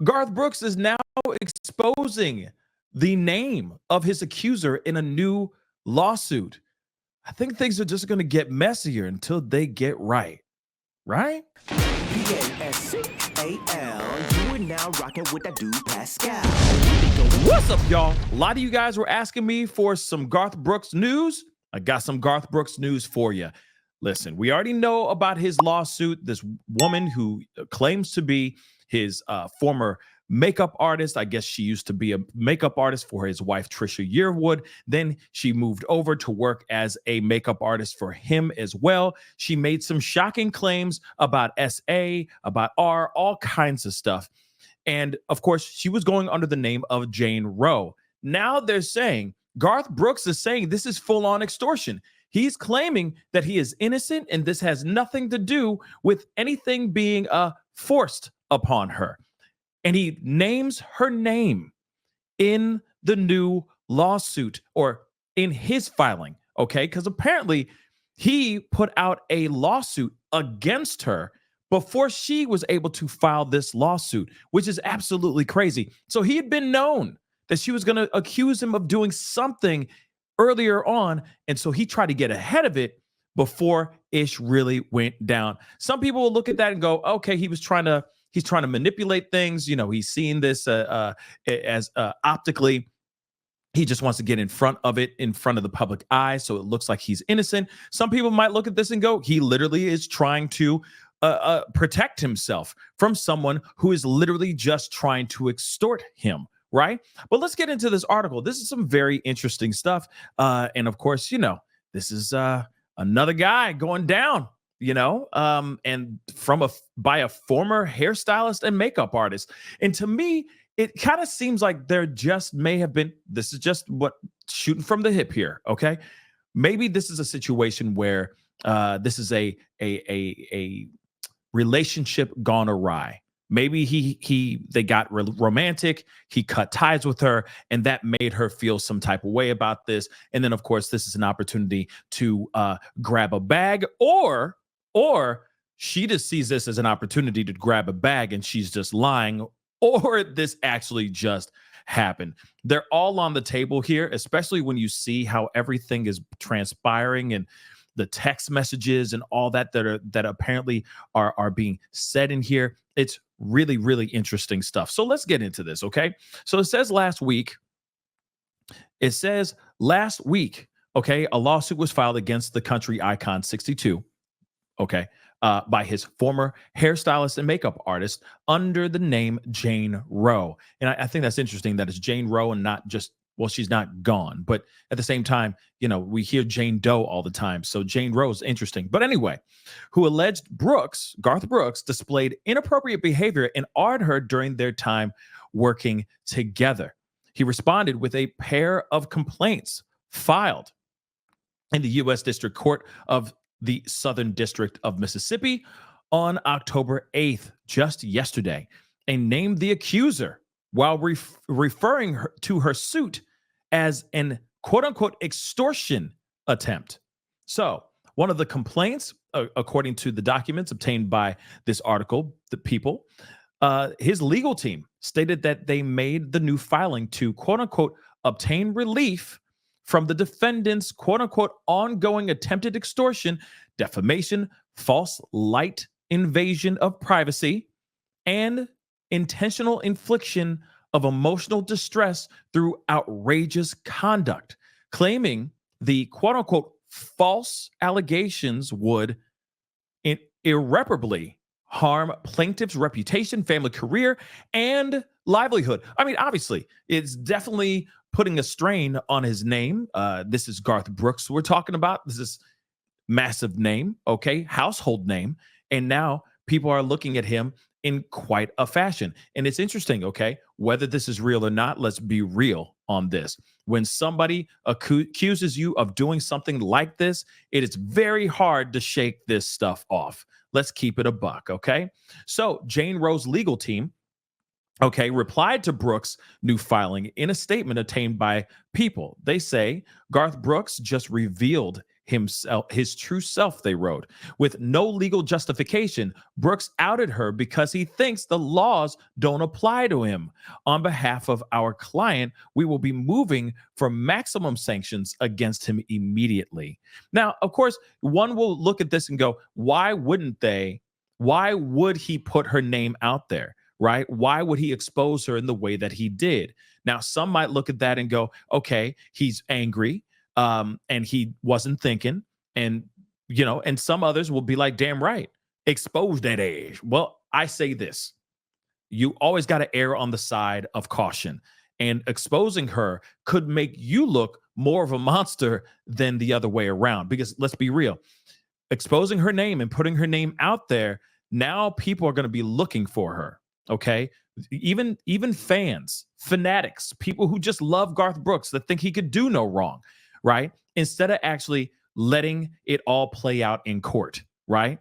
Garth Brooks is now exposing the name of his accuser in a new lawsuit. I think things are just going to get messier until they get right. Right? Pascal. You are now rocking with that dude Pascal. What's up, y'all? A lot of you guys were asking me for some Garth Brooks news. I got some Garth Brooks news for you. Listen, we already know about his lawsuit. This woman who claims to be his former makeup artist. I guess she used to be a makeup artist for his wife, Trisha Yearwood. Then she moved over to work as a makeup artist for him as well. She made some shocking claims about SA, about R, all kinds of stuff. And of course, she was going under the name of Jane Roe. Now they're saying, Garth Brooks is saying this is full-on extortion. He's claiming that he is innocent and this has nothing to do with anything being forced upon her. And he names her name in the new lawsuit or in his filing, okay? Because apparently he put out a lawsuit against her before she was able to file this lawsuit, which is absolutely crazy. So he had been known that she was going to accuse him of doing something earlier on, and so he tried to get ahead of it before Ish really went down. Some people will look at that and go, okay, he's trying to manipulate things. You know, he's seeing this as optically. He just wants to get in front of it, in front of the public eye, so it looks like he's innocent. Some people might look at this and go, he literally is trying to protect himself from someone who is literally just trying to extort him, right? But let's get into this article. This is some very interesting stuff. And of course, you know, this is another guy going down, you know, and by a former hairstylist and makeup artist. And to me, it kind of seems like there just may have been, this is just what shooting from the hip here, okay? Maybe this is a situation where this is a relationship gone awry. Maybe they got romantic, he cut ties with her, and that made her feel some type of way about this. And then, of course, this is an opportunity to grab a bag, or she just sees this as an opportunity to grab a bag and she's just lying, or this actually just happened. They're all on the table here, especially when you see how everything is transpiring and the text messages and all that apparently are being said in here. It's really, really interesting stuff. So let's get into this, okay? So it says last week, okay, a lawsuit was filed against the country icon 62, okay, by his former hairstylist and makeup artist under the name Jane Roe. And I think that's interesting that it's Jane Roe and not just, well, she's not gone, but at the same time, you know, we hear Jane Doe all the time. So Jane Roe is interesting. But anyway, who alleged Garth Brooks displayed inappropriate behavior and R-ed her during their time working together. He responded with a pair of complaints filed in the U.S. District Court of the Southern District of Mississippi on October 8th, just yesterday, and named the accuser while referring to her suit as an quote-unquote extortion attempt. So one of the complaints, according to the documents obtained by this article, The People, his legal team stated that they made the new filing to quote-unquote obtain relief from the defendant's quote-unquote ongoing attempted extortion, defamation, false light invasion of privacy, and intentional infliction of emotional distress through outrageous conduct, claiming the quote-unquote false allegations would irreparably harm plaintiff's reputation, family career, and livelihood. I mean, obviously, it's definitely putting a strain on his name. This is Garth Brooks we're talking about. This is massive name, okay, household name. And now people are looking at him in quite a fashion. And it's interesting, okay, whether this is real or not, let's be real on this. When somebody accuses you of doing something like this, it is very hard to shake this stuff off. Let's keep it a buck, okay? So Jane Roe's legal team, okay, replied to Brooks' new filing in a statement obtained by People. They say Garth Brooks just revealed himself, his true self, they wrote. With no legal justification, Brooks outed her because he thinks the laws don't apply to him. On behalf of our client, we will be moving for maximum sanctions against him immediately. Now, of course, one will look at this and go, why wouldn't they? Why would he put her name out there? Right? Why would he expose her in the way that he did? Now, some might look at that and go, okay, he's angry. And he wasn't thinking, and and some others will be like, damn right, expose that ass. Well, I say this: you always got to err on the side of caution, and exposing her could make you look more of a monster than the other way around. Because let's be real, exposing her name and putting her name out there, now people are going to be looking for her. Okay, even fans, fanatics, people who just love Garth Brooks that think he could do no wrong. Right? Instead of actually letting it all play out in court, right?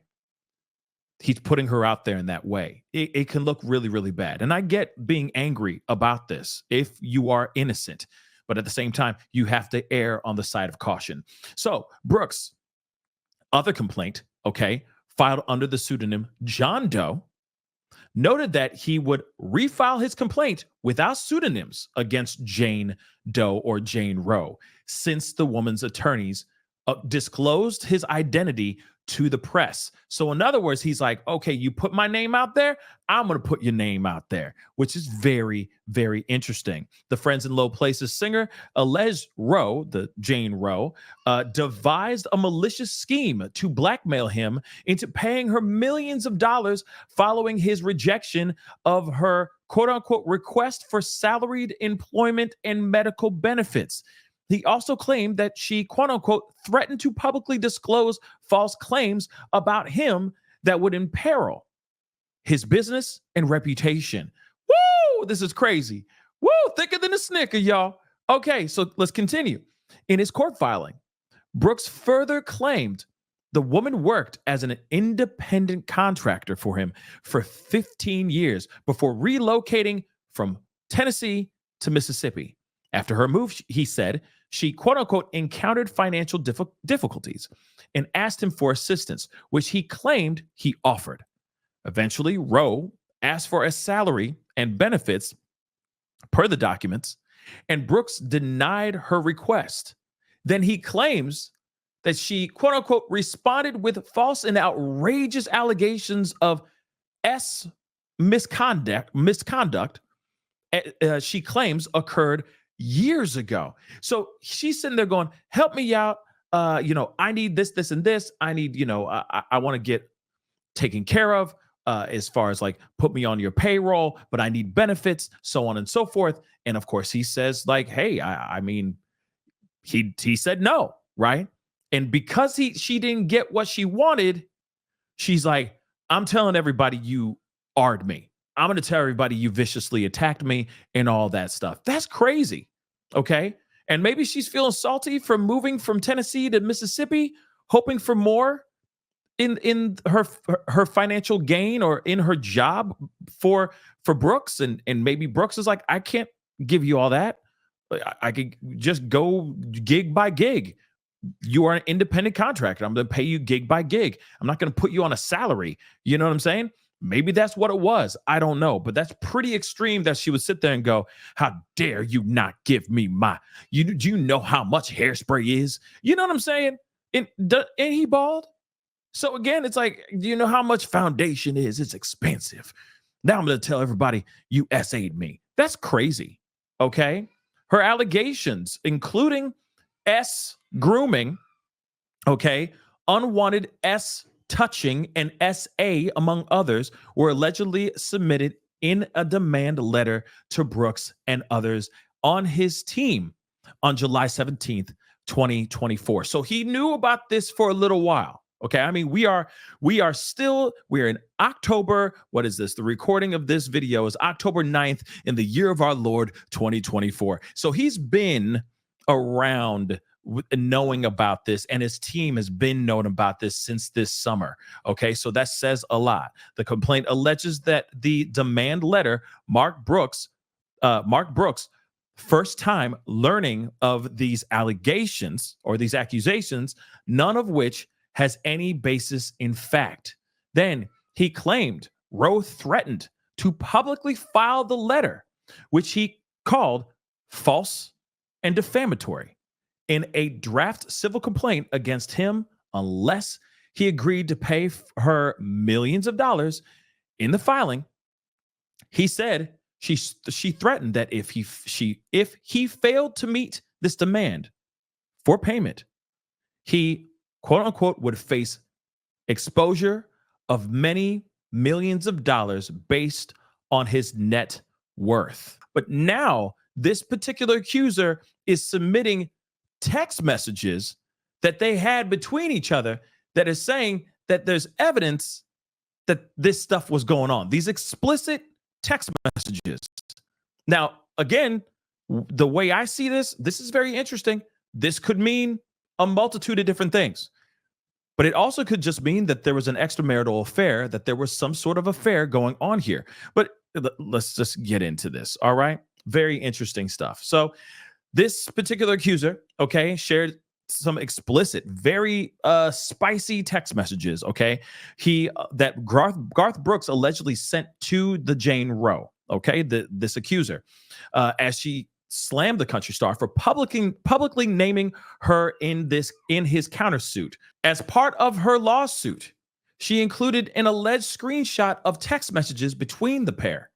He's putting her out there in that way. It can look really, really bad. And I get being angry about this if you are innocent, but at the same time, you have to err on the side of caution. So Brooks, other complaint, okay, filed under the pseudonym John Doe, noted that he would refile his complaint without pseudonyms against Jane Doe or Jane Roe, since the woman's attorneys disclosed his identity to the press. So in other words, he's like, okay, you put my name out there, I'm going to put your name out there, which is very, very interesting. The Friends in Low Places singer alleged Roe, the Jane Roe, devised a malicious scheme to blackmail him into paying her millions of dollars following his rejection of her quote unquote request for salaried employment and medical benefits. He also claimed that she, quote unquote, threatened to publicly disclose false claims about him that would imperil his business and reputation. Woo! This is crazy. Woo! Thicker than a snicker, y'all. Okay, so let's continue. In his court filing, Brooks further claimed the woman worked as an independent contractor for him for 15 years before relocating from Tennessee to Mississippi. After her move, he said, she, quote unquote, encountered financial difficulties and asked him for assistance, which he claimed he offered. Eventually, Roe asked for a salary and benefits per the documents, and Brooks denied her request. Then he claims that she, quote unquote, responded with false and outrageous allegations of misconduct she claims occurred years ago. So she's sitting there going, help me out. I need this, this, and this. I need, I want to get taken care of as far as like put me on your payroll, but I need benefits, so on and so forth. And of course he says like, hey, I mean, he said no, right? And because she didn't get what she wanted, she's like, I'm telling everybody you arred me. I'm going to tell everybody you viciously attacked me and all that stuff. That's crazy. Okay. And maybe she's feeling salty from moving from Tennessee to Mississippi, hoping for more in her financial gain or in her job for Brooks. And maybe Brooks is like, I can't give you all that. I could just go gig by gig. You are an independent contractor. I'm going to pay you gig by gig. I'm not going to put you on a salary. You know what I'm saying? Maybe that's what it was. I don't know. But that's pretty extreme that she would sit there and go, how dare you not give me do you know how much hairspray is? You know what I'm saying? And he bald? So again, it's like, do you know how much foundation is? It's expensive. Now I'm going to tell everybody you SA'd me. That's crazy. Okay. Her allegations, including grooming, okay, unwanted touching, and SA, among others, were allegedly submitted in a demand letter to Brooks and others on his team on July 17th, 2024. So he knew about this for a little while. Okay. I mean, we're in October. What is this? The recording of this video is October 9th in the year of our Lord, 2024. So he's been around knowing about this, and his team has been knowing about this since this summer. Okay, so that says a lot. The complaint alleges that the demand letter Mark Brooks first time learning of these allegations or these accusations, none of which has any basis in fact. Then he claimed Roe threatened to publicly file the letter, which he called false and defamatory, in a draft civil complaint against him unless he agreed to pay her millions of dollars. In the filing, he said she threatened that if he failed to meet this demand for payment, he quote unquote would face exposure of many millions of dollars based on his net worth. But now this particular accuser is submitting text messages that they had between each other that is saying that there's evidence that this stuff was going on. These explicit text messages. Now, again, the way I see this is very interesting. This could mean a multitude of different things. But it also could just mean that there was an extramarital affair, that there was some sort of affair going on here. But let's just get into this, all right? Very interesting stuff. So this particular accuser, okay, shared some explicit, very spicy text messages, okay, that Garth Brooks allegedly sent to the Jane Roe, okay, this accuser, as she slammed the country star for publicly naming her in his countersuit. As part of her lawsuit, she included an alleged screenshot of text messages between the pair,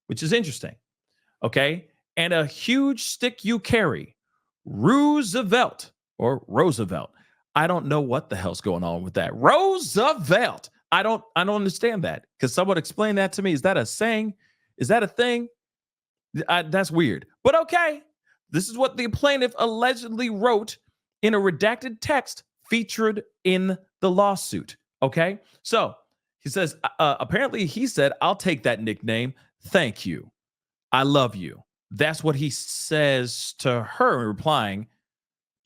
which is interesting, okay, and a huge stick you carry, Roosevelt. Or Roosevelt. I don't know what the hell's going on with that. Roosevelt. I don't understand that. Because someone explain that to me. Is that a saying? Is that a thing? That's weird. But okay. This is what the plaintiff allegedly wrote in a redacted text featured in the lawsuit. Okay. So he says, apparently he said, "I'll take that nickname. Thank you. I love you." That's what he says to her in replying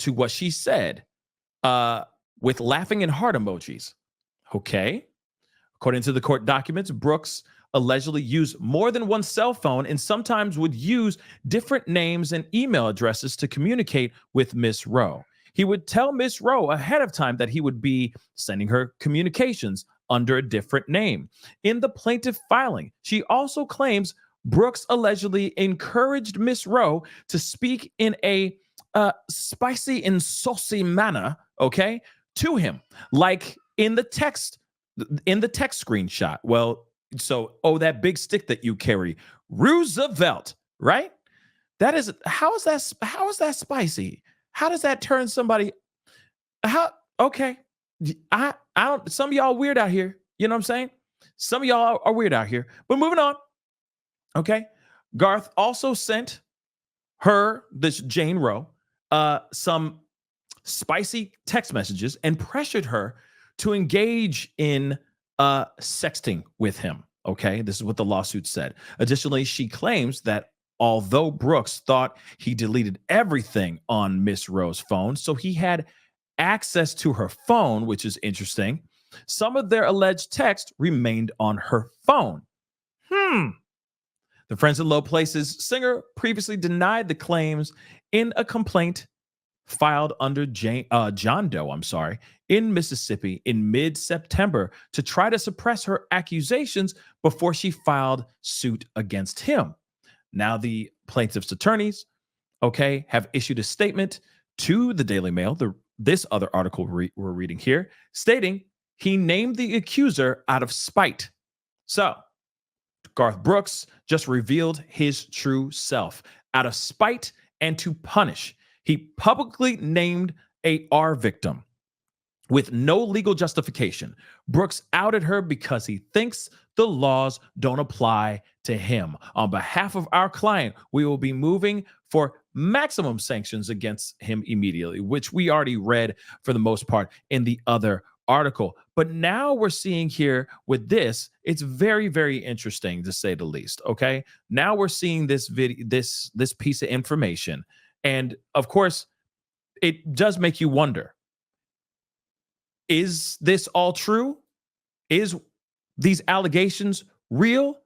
to what she said, with laughing and heart emojis. Okay. According to the court documents, Brooks allegedly used more than one cell phone and sometimes would use different names and email addresses to communicate with Miss Roe. He would tell Miss Roe ahead of time that he would be sending her communications under a different name. In the plaintiff filing, she also claims Brooks allegedly encouraged Miss Roe to speak in a spicy and saucy manner, okay, to him, like in the text screenshot. Well, so, that big stick that you carry, Roosevelt, right? How is that spicy? How does that turn somebody? Okay, I don't. Some of y'all weird out here. You know what I'm saying? Some of y'all are weird out here. But moving on. Okay, Garth also sent her, this Jane Roe, some spicy text messages and pressured her to engage in sexting with him. Okay, this is what the lawsuit said. Additionally, she claims that although Brooks thought he deleted everything on Miss Roe's phone, so he had access to her phone, which is interesting, some of their alleged text remained on her phone. The Friends in Low Places singer previously denied the claims in a complaint filed under John Doe, in Mississippi in mid-September to try to suppress her accusations before she filed suit against him. Now the plaintiff's attorneys, okay, have issued a statement to the Daily Mail, this other article we're reading here, stating he named the accuser out of spite. So Garth Brooks just revealed his true self out of spite and to punish. He publicly named our victim with no legal justification. Brooks outed her because he thinks the laws don't apply to him. On behalf of our client, we will be moving for maximum sanctions against him immediately, which we already read for the most part in the other article. But now we're seeing here with this, it's very, very interesting to say the least. Okay. Now we're seeing this video, this piece of information. And of course, it does make you wonder, is this all true? Is these allegations real,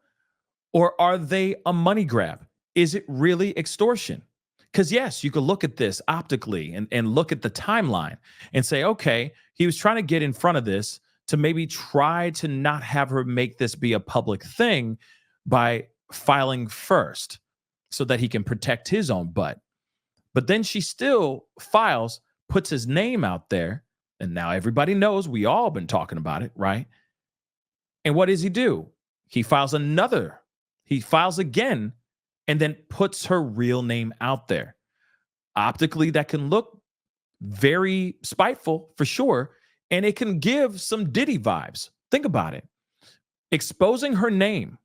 or are they a money grab? is it really extortion? Because yes, you could look at this optically and look at the timeline and say, okay, he was trying to get in front of this to maybe try to not have her make this be a public thing by filing first so that he can protect his own butt. But then she still files, puts his name out there, and now everybody knows, we all been talking about it, right? And what does he do? He files again, and then puts her real name out there. Optically, that can look very spiteful for sure, and it can give some Diddy vibes. Think about it. Exposing her name,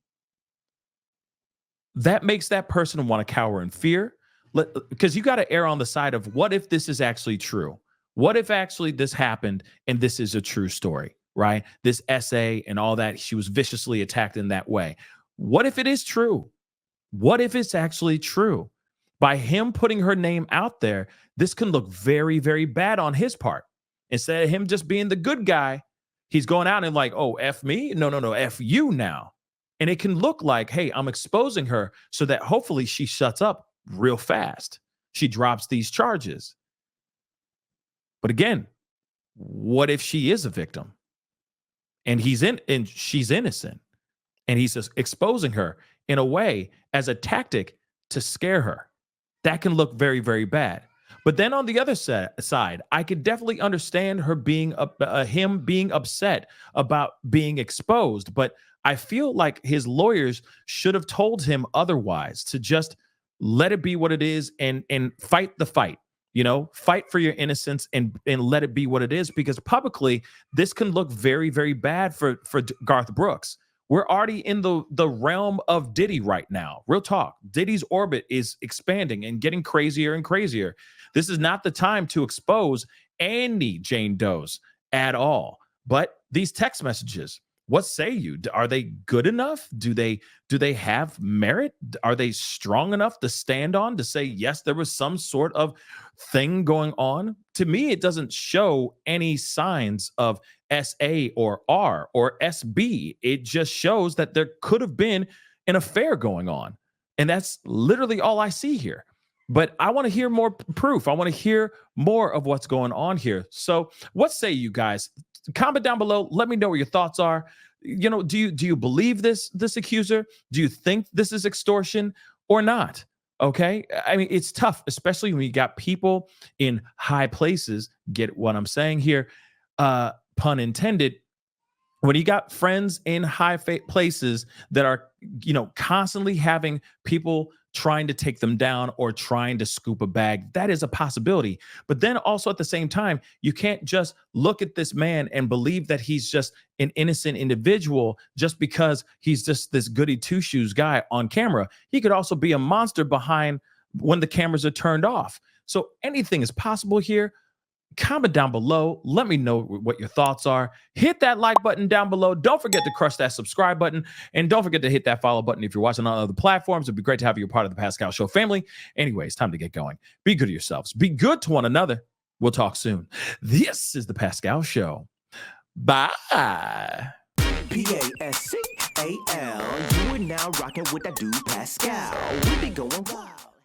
that makes that person want to cower in fear, because you got to err on the side of, what if this is actually true? What if actually this happened and this is a true story, right? This essay and all that, she was viciously attacked in that way. What if it is true? What if it's actually true? By him putting her name out there, this can look very, very bad on his part. Instead of him just being the good guy, he's going out and like, oh, F me? No, F you now. And it can look like, hey, I'm exposing her so that hopefully she shuts up real fast. She drops these charges. But again, what if she is a victim and she's innocent, and he's just exposing her in a way as a tactic to scare her? That can look very, very bad. But then on the other side, I could definitely understand her him being upset about being exposed. But I feel like his lawyers should have told him otherwise, to just let it be what it is and fight the fight. Fight for your innocence and let it be what it is, because publicly this can look very, very bad for Garth Brooks. We're already in the realm of Diddy right now. Real talk. Diddy's orbit is expanding and getting crazier and crazier. This is not the time to expose any Jane Does at all. But these text messages, what say you? Are they good enough? Do they have merit? Are they strong enough to stand on, to say, yes, there was some sort of thing going on? To me, it doesn't show any signs of SA or R or SB. It just shows that there could have been an affair going on. And that's literally all I see here. But I want to hear more proof. I want to hear more of what's going on here. So what say you guys? Comment down below. Let me know what your thoughts are. Do you believe this accuser? Do you think this is extortion or not? Okay. I mean, it's tough, especially when you got people in high places. Get what I'm saying here? Pun intended. When you got friends in high places that are, constantly having people trying to take them down or trying to scoop a bag, that is a possibility. But then also at the same time, you can't just look at this man and believe that he's just an innocent individual just because he's just this goody two-shoes guy on camera. He could also be a monster behind when the cameras are turned off. So anything is possible here. Comment down below. Let me know what your thoughts are. Hit that like button down below. Don't forget to crush that subscribe button. And don't forget to hit that follow button if you're watching on other platforms. It'd be great to have you a part of the Pascal Show family. Anyways, time to get going. Be good to yourselves. Be good to one another. We'll talk soon. This is the Pascal Show. Bye. Pascal. You are now rocking with that dude Pascal. We be going wild.